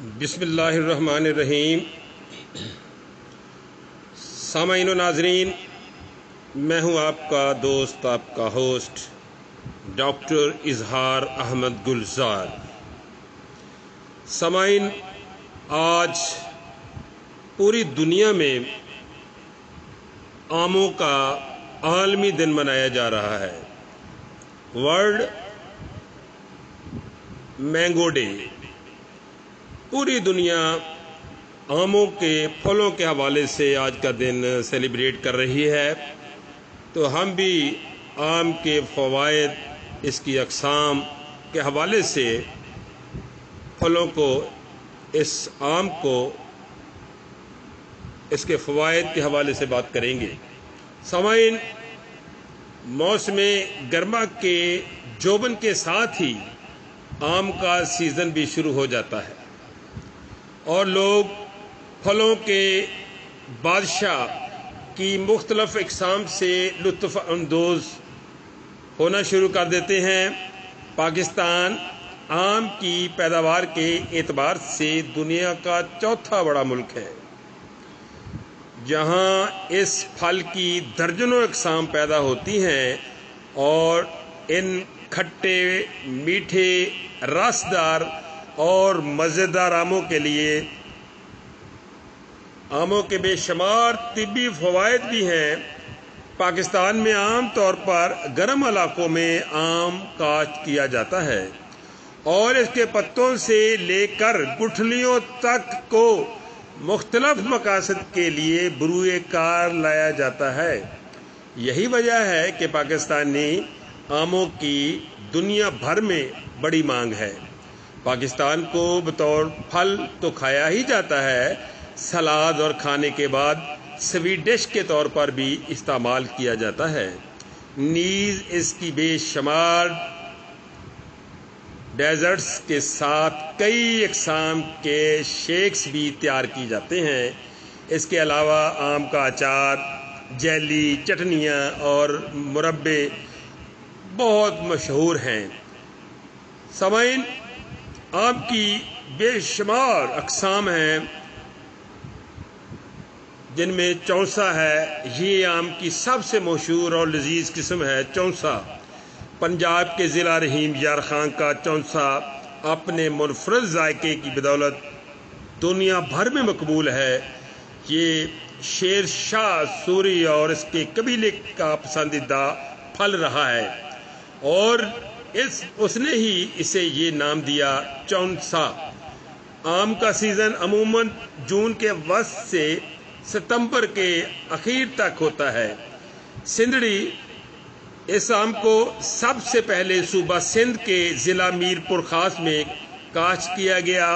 بسم اللہ الرحمن الرحیم۔ سامعین و ناظرین، میں ہوں آپ کا دوست، آپ کا ہوسٹ ڈاکٹر اظہار احمد گلزار۔ سامعین، آج پوری دنیا میں آموں کا عالمی دن منایا جا رہا ہے، ورلڈ مینگو ڈے۔ پوری دنیا آموں کے پھلوں کے حوالے سے آج کا دن سیلیبریٹ کر رہی ہے، تو ہم بھی آم کے فوائد، اس کی اقسام کے حوالے سے پھلوں کو، اس آم کو، اس کے فوائد کے حوالے سے بات کریں گے۔ سامعین، موسم گرما کے جوبن کے ساتھ ہی آم کا سیزن بھی شروع ہو جاتا ہے اور لوگ پھلوں کے بادشاہ کی مختلف اقسام سے لطف اندوز ہونا شروع کر دیتے ہیں۔ پاکستان آم کی پیداوار کے اعتبار سے دنیا کا چوتھا بڑا ملک ہے، جہاں اس پھل کی درجنوں اقسام پیدا ہوتی ہیں، اور ان کھٹے، میٹھے، رسدار اور مزیدار آموں کے لیے آموں کے بے شمار طبی فوائد بھی ہیں۔ پاکستان میں عام طور پر گرم علاقوں میں آم کاشت کیا جاتا ہے اور اس کے پتوں سے لے کر گٹھلیوں تک کو مختلف مقاصد کے لیے بروئے کار لایا جاتا ہے۔ یہی وجہ ہے کہ پاکستانی آموں کی دنیا بھر میں بڑی مانگ ہے۔ پاکستان کو بطور پھل تو کھایا ہی جاتا ہے، سلاد اور کھانے کے بعد سویٹ ڈش کے طور پر بھی استعمال کیا جاتا ہے۔ نیز اس کی بے شمار ڈیزرٹس کے ساتھ کئی اقسام کے شیکس بھی تیار کی جاتے ہیں۔ اس کے علاوہ آم کا اچار، جیلی، چٹنیاں اور مربے بہت مشہور ہیں۔ سامعین، آم کی بے شمار اقسام ہیں، جن میں چونسا ہے۔ یہ آم کی سب سے مشہور اور لذیذ قسم ہے چونسا۔ پنجاب کے ضلع رحیم یار خان کا چونسا اپنے منفرد ذائقے کی بدولت دنیا بھر میں مقبول ہے۔ یہ شیر شاہ سوری اور اس کے قبیلے کا پسندیدہ پھل رہا ہے، اور اس نے ہی اسے یہ نام دیا چونسا۔ آم کا سیزن عموماً جون کے وسط سے ستمبر کے اخیر تک ہوتا ہے۔ سندھڑی، اس آم کو سب سے پہلے صوبہ سندھ کے ضلع میر پور خاص میں کاشت کیا گیا،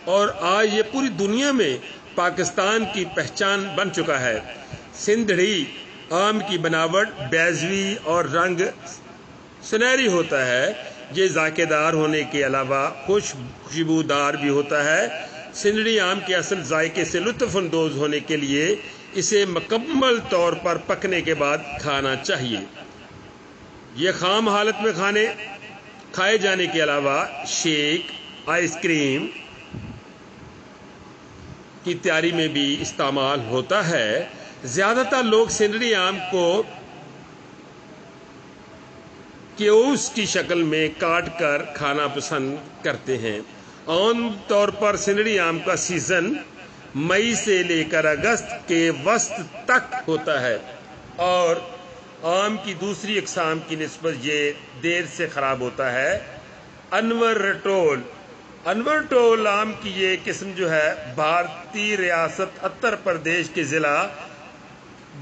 اور آج یہ پوری دنیا میں پاکستان کی پہچان بن چکا ہے۔ سندھڑی آم کی بناوٹ بیضوی اور رنگ سنہری ہوتا ہے۔ یہ ذائقے دار ہونے کے علاوہ خوشبودار بھی ہوتا ہے۔ سندھڑی آم کے اصل ذائقے سے لطف اندوز ہونے کے لیے اسے مکمل طور پر پکنے کے بعد کھانا چاہیے۔ یہ خام حالت میں کھائے جانے کے علاوہ شیک، آئس کریم کی تیاری میں بھی استعمال ہوتا ہے۔ زیادہ تر لوگ سندھڑی آم کو کیوس کی شکل میں کاٹ کر کھانا پسند کرتے ہیں۔ عام طور پر سندھڑی آم کا سیزن مئی سے لے کر اگست کے وسط تک ہوتا ہے، اور آم کی دوسری اقسام کی نسبت یہ دیر سے خراب ہوتا ہے۔ انور ٹول آم کی یہ قسم جو ہے، بھارتی ریاست اتر پردیش کے ضلع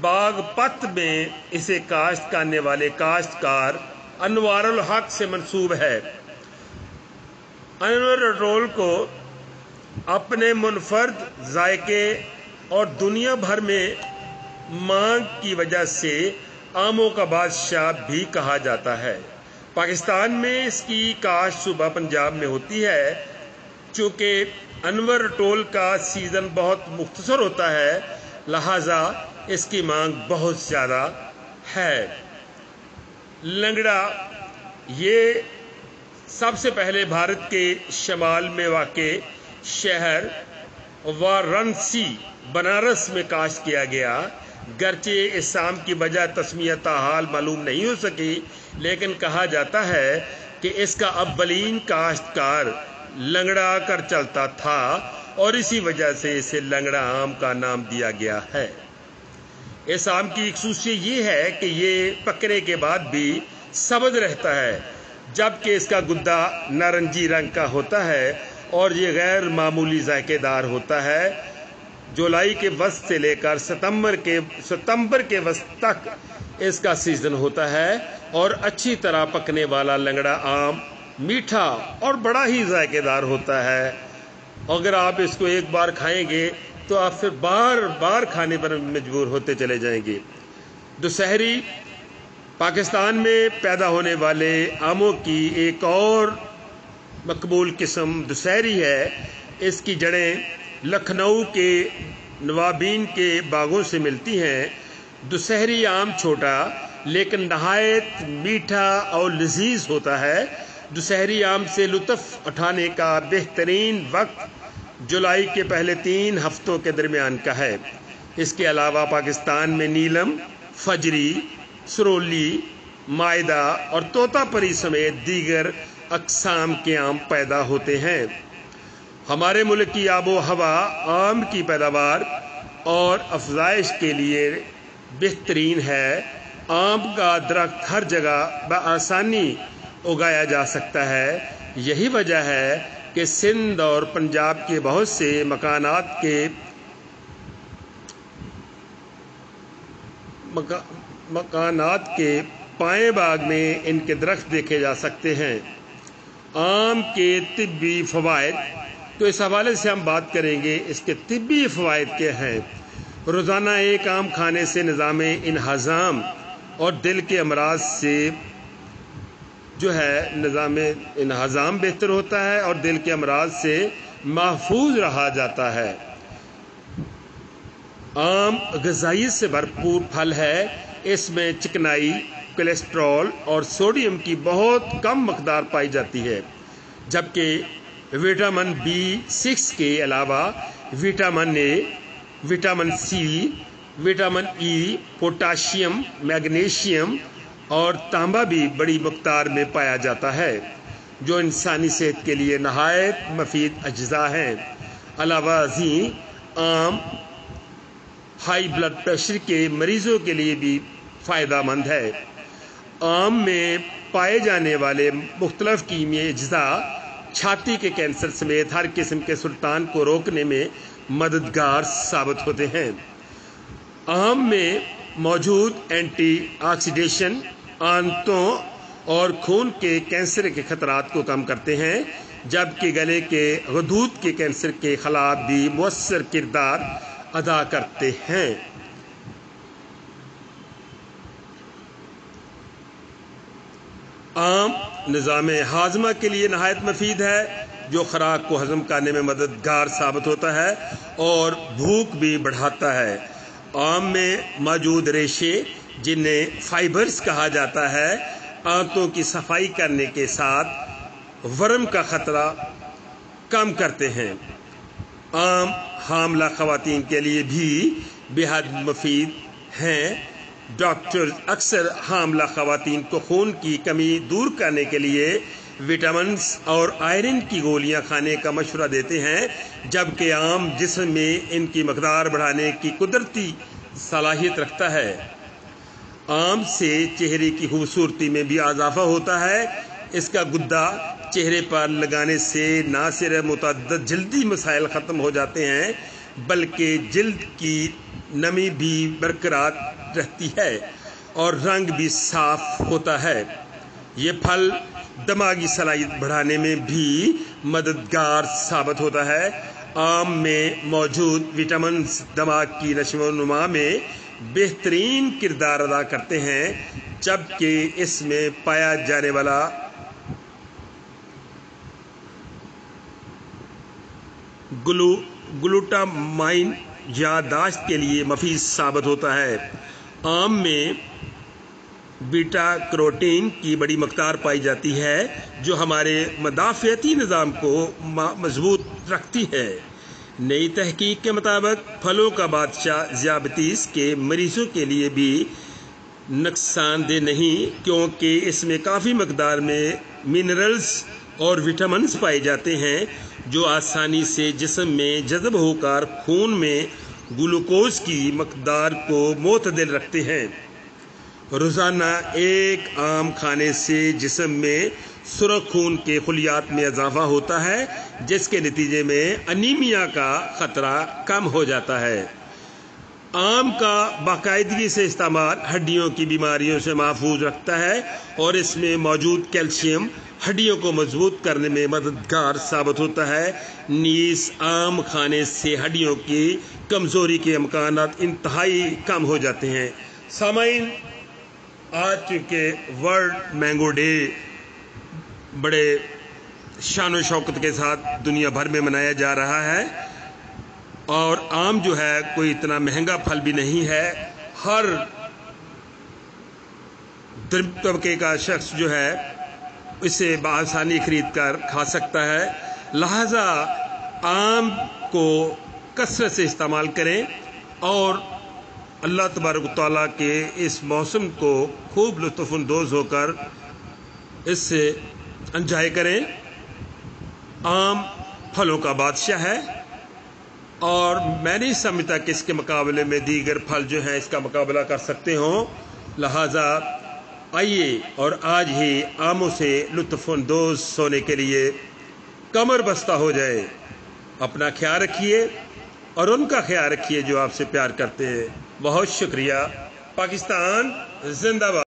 باغپت میں اسے کاشت کرنے والے کاشتکار انوار الحق سے منسوب ہے۔ انور ٹول کو اپنے منفرد ذائقے اور دنیا بھر میں مانگ کی وجہ سے آموں کا بادشاہ بھی کہا جاتا ہے۔ پاکستان میں اس کی کاشت صوبہ پنجاب میں ہوتی ہے۔ چونکہ انور ٹول کا سیزن بہت مختصر ہوتا ہے، لہذا اس کی مانگ بہت زیادہ ہے۔ لنگڑا، یہ سب سے پہلے بھارت کے شمال میں واقع शहर वाराणसी बनारस में काश्त किया गया। गरचे इस आम की वजह तस्मिया ताहाल मालूम नहीं हो सकी, लेकिन कहा जाता है कि इसका अव्वलीन काश्तकार लंगड़ा कर चलता था और इसी वजह से इसे लंगड़ा आम का नाम दिया गया है। इस आम की एक खूसियत ये है कि ये पकने के बाद भी सब्ज रहता है, जबकि इसका गुद्दा नारंगी रंग का होता है और ये गैर मामूली जायकेदार होता है। जुलाई के वस्त से लेकर सितंबर के वस्त तक इसका सीजन होता है और अच्छी तरह पकने वाला लंगड़ा आम मीठा और बड़ा ही जायकेदार होता है। अगर आप इसको एक बार खाएंगे तो आप फिर बार बार खाने पर मजबूर होते चले जाएंगे। दुशहरी पाकिस्तान में पैदा होने वाले आमों की एक और मकबूल किस्म दुशहरी है। इसकी जड़ें लखनऊ के नवाबीन के बागों से मिलती हैं। दुशहरी आम छोटा लेकिन नहायत मीठा और लजीज होता है। दुशहरी आम से लुत्फ उठाने का बेहतरीन वक्त जुलाई के पहले 3 हफ्तों के दरमियान का है। इसके अलावा पाकिस्तान में नीलम, फजरी, सरोली, मायदा और तोतापरी समेत दीगर अक़साम के आम पैदा होते हैं। हमारे मुल्क की आबो हवा आम की पैदावार और अफजाइश के लिए बेहतरीन है। आम का दरख्त हर जगह बआसानी उगाया जा सकता है। यही वजह है कि सिंध और पंजाब के बहुत से मकानात के पाए बाग में इनके दरख्त देखे जा सकते हैं। आम के तिब्बी फ़वाइद, तो इस हवाले से हम बात करेंगे इसके तिब्बी फ़वाइद क्या हैं। रोज़ाना एक आम खाने से निज़ाम इन्हज़ाम और दिल के अमराज से जो है निज़ाम इन्हज़ाम बेहतर होता है और दिल के अमराज से महफूज रहा जाता है। आम ग़िज़ाइयत से भरपूर फल है। इसमें चिकनाई, कोलेस्ट्रॉल और सोडियम की बहुत कम मकदार पाई जाती है, जबकि विटामिन B6 के अलावा vitamin A, vitamin C, vitamin E, potassium, magnesium और तांबा भी बड़ी मकदार में पाया जाता है, जो इंसानी सेहत के लिए नहायत मुफीद अज्जा हैं। अलावा अज़ीं आम हाई ब्लड प्रेशर के मरीजों के लिए भी फ़ायदेमंद है। आम में पाए जाने वाले मुख्तलिफ कीमियाई अज्जा छाती के कैंसर समेत हर किस्म के सुरतान को रोकने में मददगार साबित होते हैं। आम में मौजूद एंटी ऑक्सीडेशन आंतों और खून के कैंसर के खतरात को कम करते हैं, जबकि गले के गदूद के कैंसर के खिलाफ भी मुअस्सर किरदार अदा करते हैं। आम निज़ाम हाजमा के लिए नहायत मुफीद है, जो खुराक को हजम करने में मददगार साबित होता है और भूख भी बढ़ाता है। आम में मौजूद रेशे, जिन्हें फाइबर्स कहा जाता है, आंतों की सफाई करने के साथ वर्म का खतरा कम करते हैं। आम हामला खवातीन के लिए भी बेहद मुफीद हैं। डॉक्टर अक्सर हामला खवातीन को खून की कमी दूर करने के लिए विटामिन और आयरन की गोलियां खाने का मशवरा देते हैं, जबकि आम जिस्म में इनकी मकदार बढ़ाने की कुदरती सलाहियत रखता है। आम से चेहरे की खूबसूरती में भी इजाफा होता है। इसका गुद्दा चेहरे पर लगाने से न सिर्फ मुतअद्दिद जल्दी मसाइल ख़त्म हो जाते हैं, बल्कि जिल्द की नमी भी बरकरार रहती है और रंग भी साफ होता है। ये फल दिमागी सलाहियत बढ़ाने में भी मददगार साबित होता है। आम में मौजूद विटामिन दिमाग की नशोनुमा में बेहतरीन किरदार अदा करते हैं, जबकि इसमें पाया जाने वाला ग्लूटामाइन याददाश्त के लिए मुफीद साबित होता है। आम में बीटा कैरोटीन की बड़ी मकदार पाई जाती है जो हमारे मदाफ़ियती निज़ाम को मजबूत रखती है। नई तहकीक के मुताबिक फलों का बादशाह ज़ियाबतीस के मरीज़ों के लिए भी नुकसानदेह नहीं, क्योंकि इसमें काफ़ी मकदार में मिनरल्स और विटामिन्स पाए जाते हैं जो आसानी से जिस्म में जज़ब होकर खून में ग्लूकोज की मकदार को मुतदल रखते हैं। रोज़ाना एक आम खाने से जिस्म में सुर्ख खून के खलियात में इजाफा होता है, जिसके नतीजे में अनीमिया का ख़तरा कम हो जाता है। आम का बाकायदगी से इस्तेमाल हड्डियों की बीमारियों से महफूज रखता है और इसमें मौजूद कैल्शियम हड्डियों को मजबूत करने में मददगार साबित होता है। नीस आम खाने से हड्डियों की कमज़ोरी के इम्कानात इंतहाई कम हो जाते हैं। सामाईन, आज चूँकि वर्ल्ड मैंगो डे बड़े शान व शौकत के साथ दुनिया भर में मनाया जा रहा है और आम जो है कोई इतना महंगा फल भी नहीं है, हर तबके का शख्स जो है इसे बआसानी खरीद कर खा सकता है। लिहाजा आम को कसरत से इस्तेमाल करें और अल्लाह तबारक तआला के इस मौसम को खूब लुत्फ़अंदोज़ होकर इससे एंजॉय करें। आम फलों का बादशाह है और मैं नहीं समझता कि इसके मुकाबले में दीगर फल जो हैं इसका मुकाबला कर सकते हों। लिहाजा आइए और आज ही आमों से लुत्फ़अंदोज़ होने के लिए कमर बस्ता हो जाए। अपना ख्याल रखिए और उनका ख्याल रखिए जो आपसे प्यार करते हैं। बहुत शुक्रिया। पाकिस्तान जिंदाबाद।